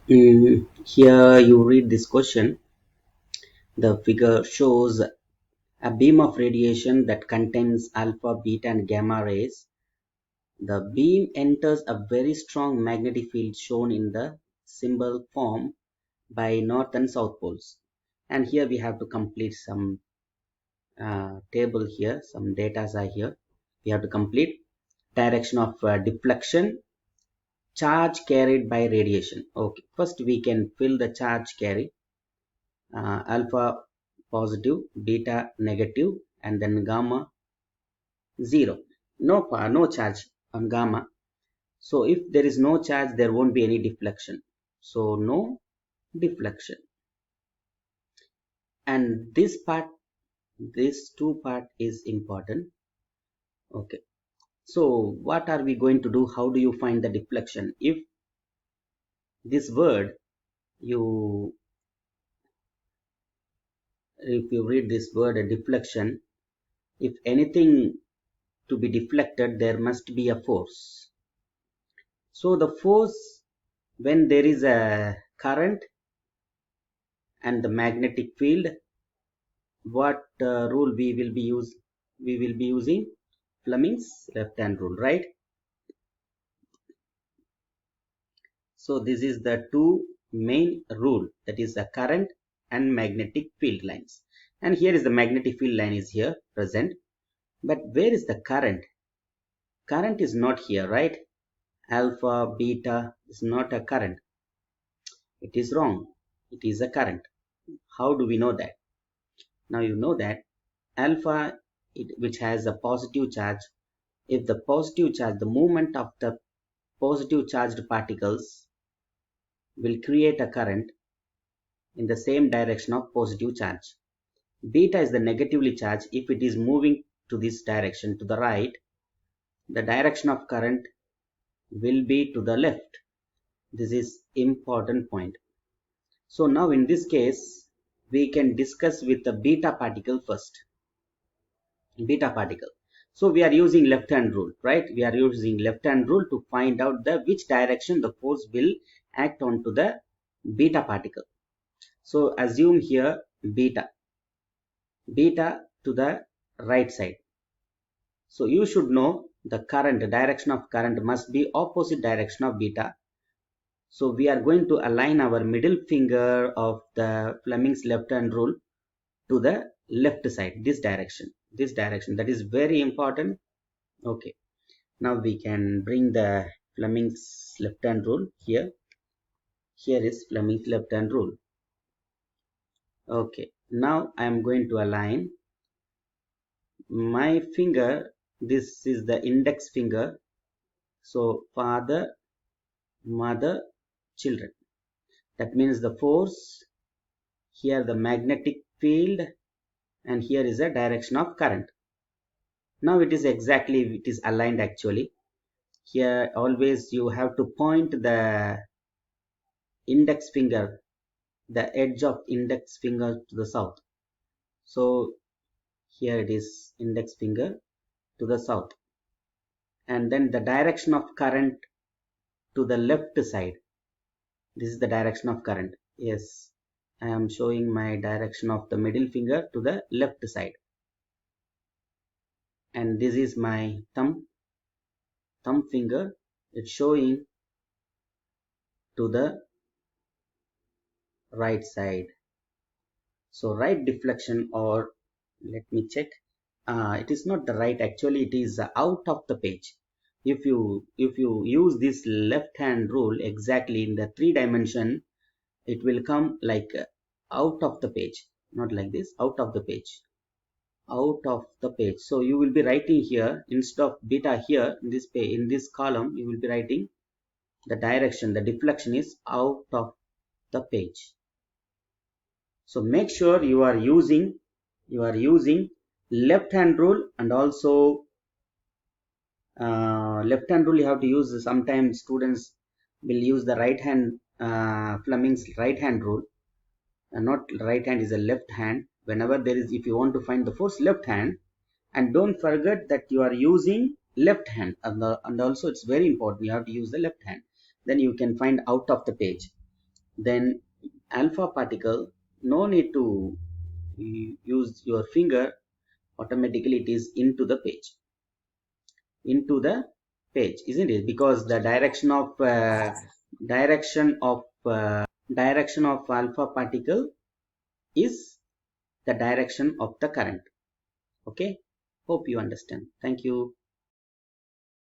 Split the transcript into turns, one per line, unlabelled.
Here you read this question. The figure shows a beam of radiation that contains alpha, beta, and gamma rays. The beam enters a very strong magnetic field shown in the symbol form by north and south poles. And here we have to complete some table here, some data are here. We have to complete direction of deflection, charge carried by radiation. Okay, first we can fill the charge carry. Alpha positive, beta negative, and then gamma 0. No charge on gamma. So if there is no charge, there won't be any deflection. So no deflection. And this two part is important. Okay. So what are we going to do? How do you find the deflection? If this word, you if you read this word, a deflection, if anything to be deflected, there must be a force. So the force, when there is a current and the magnetic field, what rule we will be using? Fleming's left hand rule, right? So this is the two main rule, that is a current and magnetic field lines. And here is the magnetic field line is here present. But where is the current? Current is not here, right? Alpha, beta is not a current. It is wrong. It is a current. How do we know that? Now you know that alpha, which has a positive charge, if the positive charge, the movement of the positive charged particles will create a current in the same direction of positive charge. Beta is the negatively charged. If it is moving to this direction, to the right, the direction of current will be to the left. This is important point. So now in this case, we can discuss with the beta particle first. Beta particle. So we are using left hand rule, right? We are using left hand rule to find out the which direction the force will act onto the beta particle. So assume here beta to the right side. So you should know the current, the direction of current must be opposite direction of beta. So we are going to align our middle finger of the Fleming's left hand rule to the left side, this direction, that is very important. Okay, now we can bring the Fleming's left hand rule here. Here is Fleming's left hand rule. Okay, now I am going to align my finger. This is the index finger. So father, mother, children. That means the force, here the magnetic field, and here is the direction of current. Now it is aligned actually. Here always you have to point the index finger, the edge of index finger to the south. So here it is index finger to the south, and then the direction of current to the left side. This is the direction of current. Yes, I am showing my direction of the middle finger to the left side, and this is my thumb finger. It's showing to the right side. So right deflection, or let me check. It is not the right, actually it is out of the page. If you use this left hand rule exactly in the 3 dimension, it will come like out of the page, not like this, out of the page, out of the page. So you will be writing here, instead of beta here in this page, in this column, you will be writing the direction, the deflection is out of the page. So make sure you are using left hand rule, and also left hand rule you have to use. Sometimes students will use the right hand, Fleming's right hand rule, and not right hand, is a left hand. Whenever there is, if you want to find the force, left hand. And don't forget that you are using left hand, and also it's very important, you have to use the left hand, then you can find out of the page. then alpha particle, no need to use your finger, automatically it is into the page, isn't it? Because the direction of alpha particle is the direction of the current. Okay, hope you understand. Thank you.